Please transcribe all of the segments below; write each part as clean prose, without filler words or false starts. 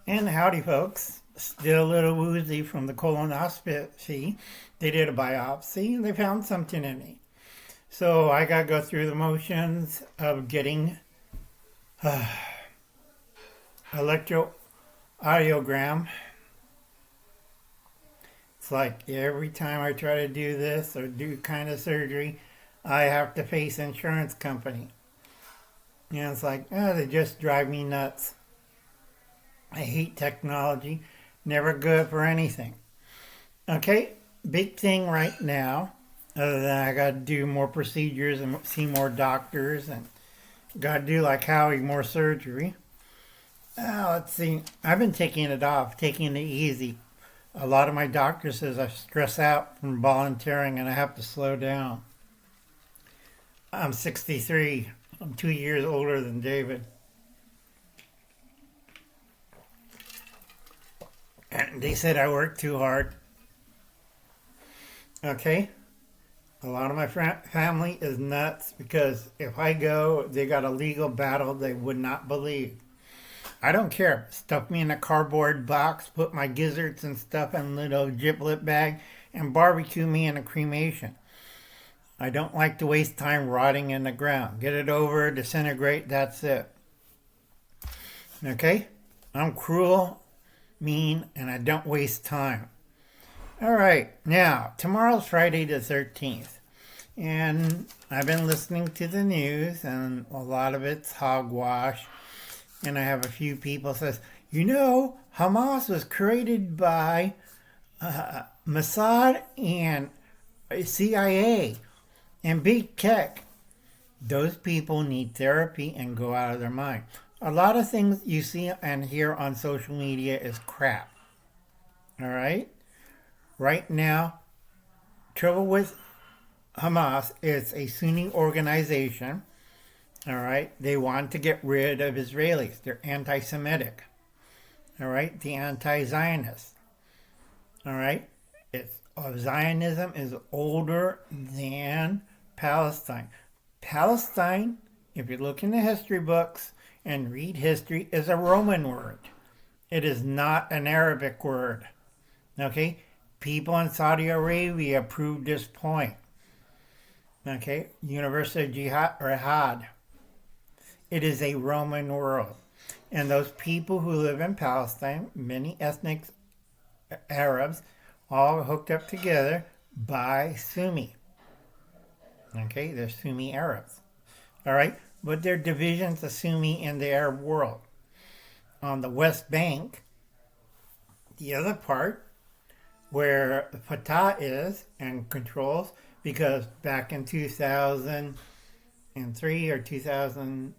And howdy, folks. Still a little woozy from the colonoscopy. They did a biopsy and they found something in me. So I got to go through the motions of getting electroaudiogram. It's like every time I try to do this or do kind of surgery, I have to face insurance company. And it's like, they just drive me nuts. I hate technology. Never good for anything. Okay, big thing right now, other than I got to do more procedures and see more doctors and got to do like Howie more surgery. Let's see. I've been taking it off, taking it easy. A lot of my doctor says I stress out from volunteering and I have to slow down. I'm 63. I'm 2 years older than David. And they said I work too hard. Okay? A lot of my family is nuts because if I go, they got a legal battle they would not believe. I don't care. Stuff me in a cardboard box, put my gizzards and stuff in a little giblet bag, and barbecue me in a cremation. I don't like to waste time rotting in the ground. Get it over, disintegrate, that's it. Okay? I'm cruel, mean, and I don't waste time. All right, now, tomorrow's Friday the 13th, and I've been listening to the news, and a lot of it's hogwash, and I have a few people says, Hamas was created by Mossad and CIA and big tech. Those people need therapy and go out of their mind. A lot of things you see and hear on social media is crap. All right? Right now, trouble with Hamas is a Sunni organization. All right? They want to get rid of Israelis. They're anti-Semitic. All right? The anti-Zionists. All right? Zionism is older than Palestine. Palestine, if you look in the history books and read history, is a Roman word. It is not an Arabic word. Okay? People in Saudi Arabia proved this point. Okay? University of Jihad. It is a Roman world. And those people who live in Palestine, many ethnic Arabs, all hooked up together by Sunni. Okay? They're Sunni Arabs. All right? But they're divisions of Sunni in the Arab world. On the West Bank, the other part, where Fatah is and controls, because back in 2003 or 2000,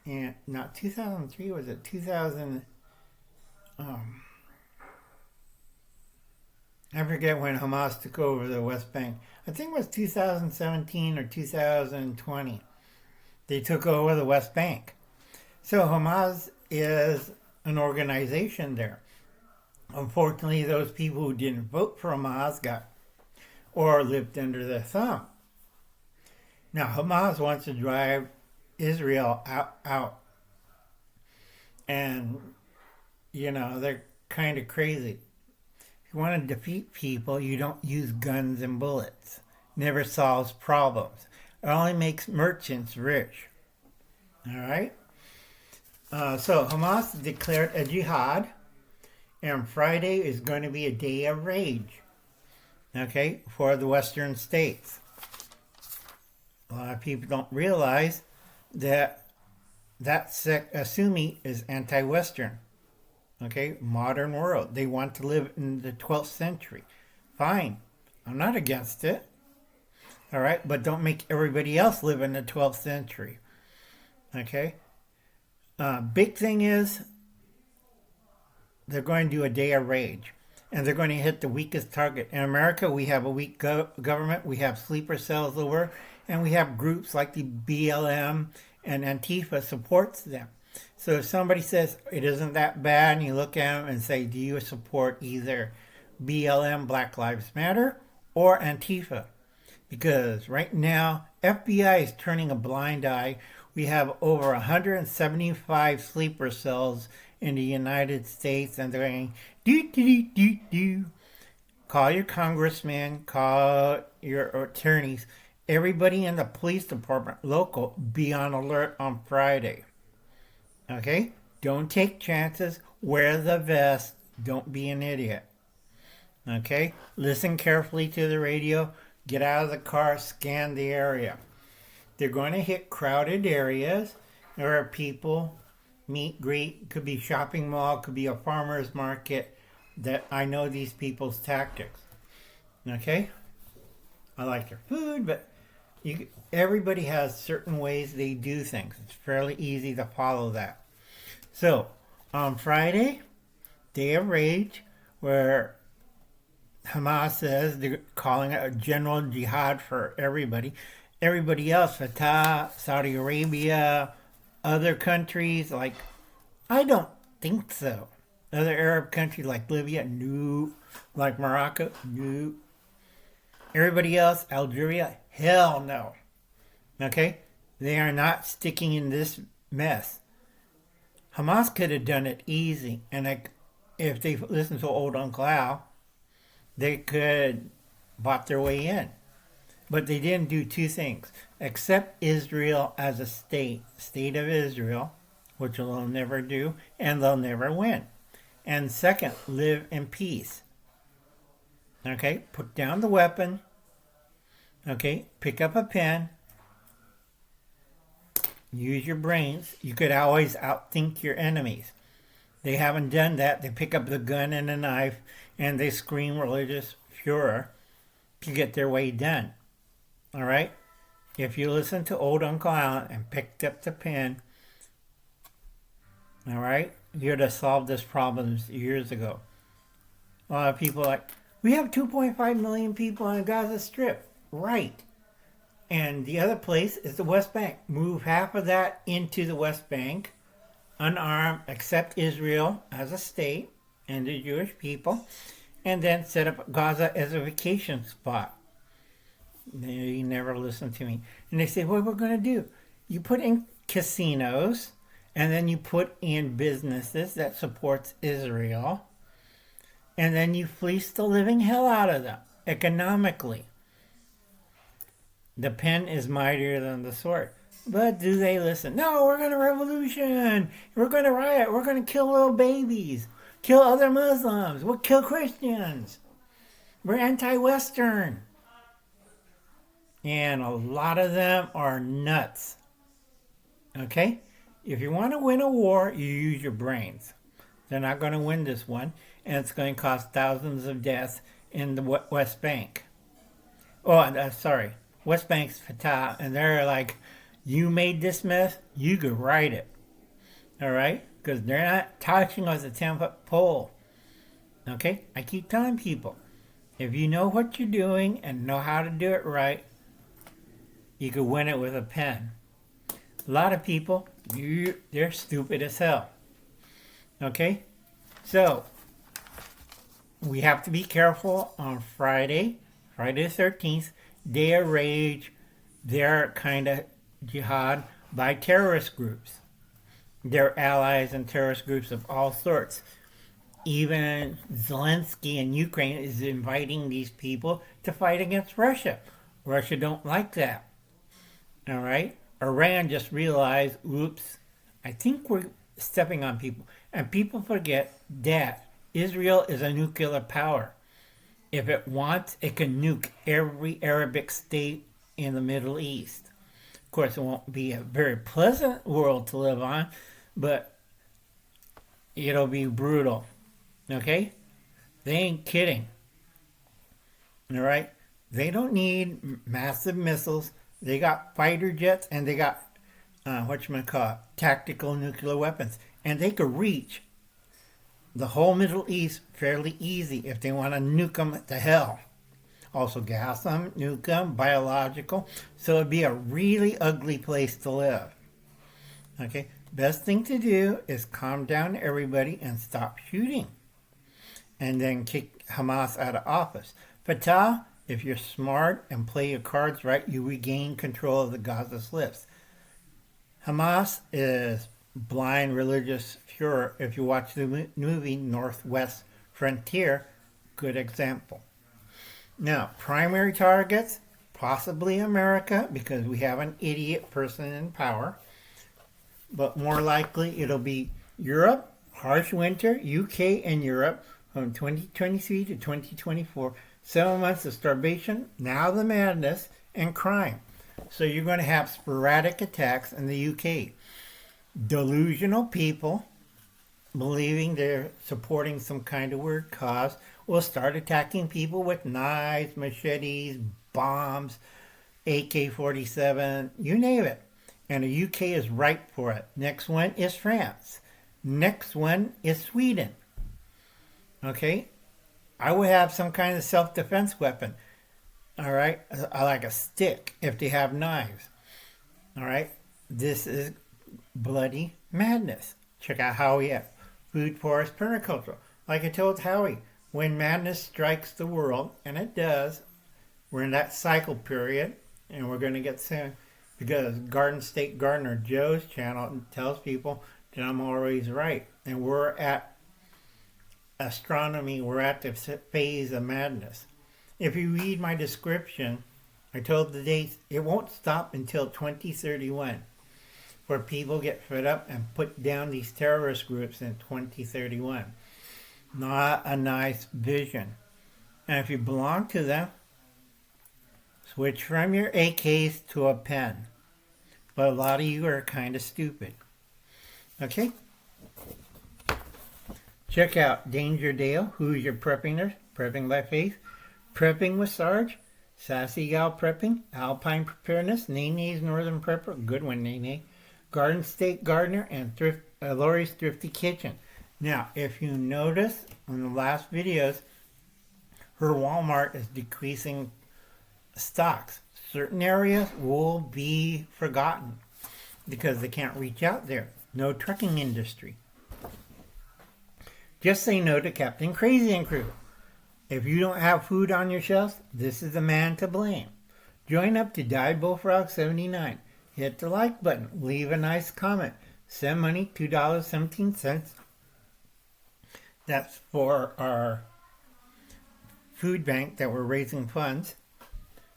and not 2003, was it 2000? I forget when Hamas took over the West Bank. I think it was 2017 or 2020. They took over the West Bank. So Hamas is an organization there. Unfortunately, those people who didn't vote for Hamas got or lived under their thumb. Now, Hamas wants to drive Israel out. And, they're kind of crazy. If you want to defeat people, you don't use guns and bullets. Never solves problems. It only makes merchants rich. All right? So Hamas declared a jihad, and Friday is going to be a day of rage, okay, for the Western states. A lot of people don't realize that Sunni is anti-Western, okay, modern world. They want to live in the 12th century. Fine, I'm not against it. All right, but don't make everybody else live in the 12th century. Okay? Big thing is they're going to do a day of rage. And they're going to hit the weakest target. In America, we have a weak government. We have sleeper cells over. And we have groups like the BLM and Antifa supports them. So if somebody says it isn't that bad, and you look at them and say, do you support either BLM, Black Lives Matter, or Antifa? Because right now, FBI is turning a blind eye We have over 175 sleeper cells in the United States, and they're going, do, do, do, do, do. Call your congressman, call your attorneys, everybody in the police department, local, be on alert on Friday. Okay? Don't take chances. Wear the vest. Don't be an idiot. Okay? Listen carefully to the radio. Get out of the car. Scan the area. They're going to hit crowded areas. There are people, meet, greet. Could be shopping mall. Could be a farmer's market. That I know these people's tactics. Okay? I like their food, but everybody has certain ways they do things. It's fairly easy to follow that. So, on Friday, Day of Rage, where Hamas says they're calling it a general jihad for everybody. Everybody else, Fatah, Saudi Arabia, other countries, like, I don't think so. Other Arab countries like Libya, no. Like Morocco, no. Everybody else, Algeria, hell no. Okay? They are not sticking in this mess. Hamas could have done it easy, and if they listened to old Uncle Al, they could bought their way in. But they didn't do two things. Accept Israel as a state of Israel, which they'll never do, and they'll never win. And second, live in peace. Okay, put down the weapon. Okay, pick up a pen. Use your brains. You could always outthink your enemies. They haven't done that. They pick up the gun and the knife and they scream religious furor to get their way done. All right? If you listen to old Uncle Al and picked up the pen, all right, you'd have solved this problem years ago. A lot of people are like, we have 2.5 million people on the Gaza Strip. Right. And the other place is the West Bank. Move half of that into the West Bank, unarmed, accept Israel as a state and the Jewish people, and then set up Gaza as a vacation spot. They never listen to me. And they say, what we're going to do? You put in casinos, and then you put in businesses that supports Israel, and then you fleece the living hell out of them economically. The pen is mightier than the sword. But do they listen? No, we're going to revolution. We're going to riot. We're going to kill little babies. Kill other Muslims. We'll kill Christians. We're anti-Western. And a lot of them are nuts. Okay? If you want to win a war, you use your brains. They're not going to win this one. And it's going to cost thousands of deaths in the West Bank. Oh, sorry. West Bank's Fatah, and they're like, you made this mess, you could write it. All right? Because they're not touching us a 10-foot pole. Okay? I keep telling people, if you know what you're doing and know how to do it right, you could win it with a pen. A lot of people, they're stupid as hell. Okay? So, we have to be careful on Friday the 13th, Day of Rage, they're kind of jihad by terrorist groups. They're allies and terrorist groups of all sorts. Even Zelensky in Ukraine is inviting these people to fight against Russia. Russia don't like that. All right? Iran just realized, oops, I think we're stepping on people. And people forget that Israel is a nuclear power. If it wants, it can nuke every Arabic state in the Middle East. Of course, it won't be a very pleasant world to live on, but it'll be brutal. Okay? They ain't kidding. All right? They don't need massive missiles. They got fighter jets and they got, tactical nuclear weapons. And they could reach the whole Middle East fairly easy if they want to nuke them to hell. Also gas them, nuke them, biological. So it'd be a really ugly place to live. Okay? Best thing to do is calm down everybody and stop shooting. And then kick Hamas out of office. Fatah, if you're smart and play your cards right, you regain control of the Gaza slips. Hamas is blind religious furor. If you watch the movie Northwest Frontier, good example. Now, primary targets, possibly America, because we have an idiot person in power. But more likely it'll be Europe, harsh winter, UK and Europe from 2023 to 2024. 7 months of starvation, now the madness, and crime. So you're going to have sporadic attacks in the UK. Delusional people, believing they're supporting some kind of weird cause, will start attacking people with knives, machetes, bombs, AK-47, you name it. And the UK is ripe for it. Next one is France. Next one is Sweden. Okay? I would have some kind of self-defense weapon. All right? I like a stick if they have knives. All right? This is bloody madness. Check out Howie at Food Forest Permaculture. Like I told Howie, when madness strikes the world, and it does, we're in that cycle period, and we're going to get soon, because Garden State Gardener Joe's channel tells people that I'm always right. And we're at astronomy, we're at the phase of madness. If you read my description, I told the dates, it won't stop until 2031. Where people get fed up and put down these terrorist groups in 2031. Not a nice vision. And if you belong to them, switch from your AKs to a pen. But a lot of you are kind of stupid. Okay? Check out Danger Dale, Who's Your Prepping? Prepping by Faith, Prepping with Sarge, Sassy Gal Prepping, Alpine Preparedness, Nene's Northern Prepper, good one Nene, Garden State Gardener, and Lori's Thrifty Kitchen. Now, if you notice on the last videos, her Walmart is decreasing stocks. Certain areas will be forgotten because they can't reach out there. No trucking industry. Just say no to Captain Crazy and crew. If you don't have food on your shelves, this is the man to blame. Join up to Diebulfrog79. Hit the like button. Leave a nice comment. Send money, $2.17. That's for our food bank that we're raising funds.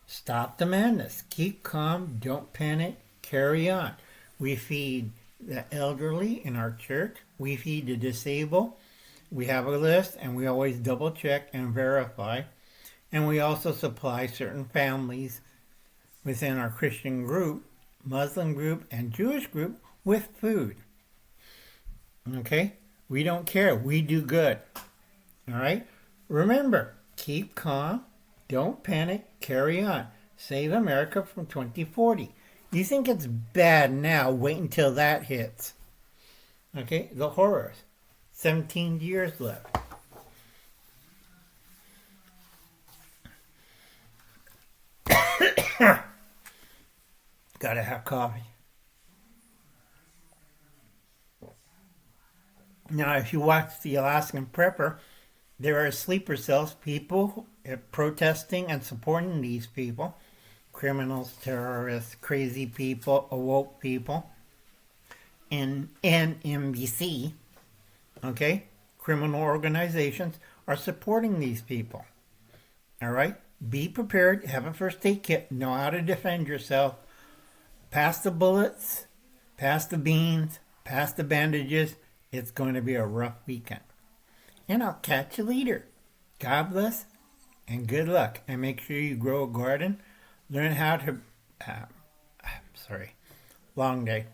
Stop the madness. Keep calm. Don't panic. Carry on. We feed the elderly in our church. We feed the disabled. We have a list, and we always double check and verify. And we also supply certain families within our Christian group, Muslim group, and Jewish group with food. Okay? We don't care. We do good. All right? Remember, keep calm. Don't panic. Carry on. Save America from 2040. You think it's bad now, wait until that hits. Okay? The horrors. 17 years left. Gotta have coffee. Now, if you watch the Alaskan Prepper, there are sleeper cells, people protesting and supporting these people. Criminals, terrorists, crazy people, awoke people. And NMBC, okay, criminal organizations are supporting these people. All right? Be prepared. Have a first aid kit. Know how to defend yourself. Pass the bullets. Pass the beans. Pass the bandages. It's going to be a rough weekend. And I'll catch you later. God bless and good luck. And make sure you grow a garden. Learn how to... long day.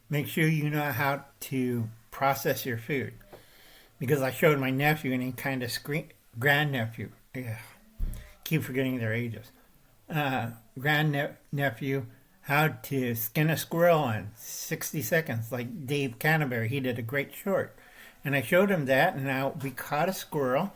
Make sure you know how to process your food. Because I showed my nephew and he kind of grandnephew. Keep forgetting their ages. Grandnephew how to skin a squirrel in 60 seconds, like Dave Canterbury. He did a great short. And I showed him that, and now we caught a squirrel.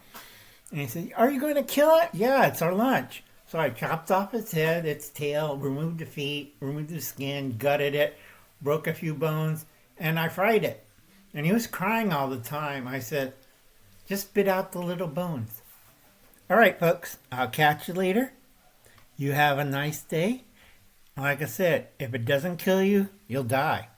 And he said, "Are you going to kill it?" "Yeah, it's our lunch." So I chopped off its head, its tail, removed the feet, removed the skin, gutted it, broke a few bones, and I fried it. And he was crying all the time. I said, "Just spit out the little bones." All right, folks, I'll catch you later. You have a nice day. Like I said, if it doesn't kill you, you'll die.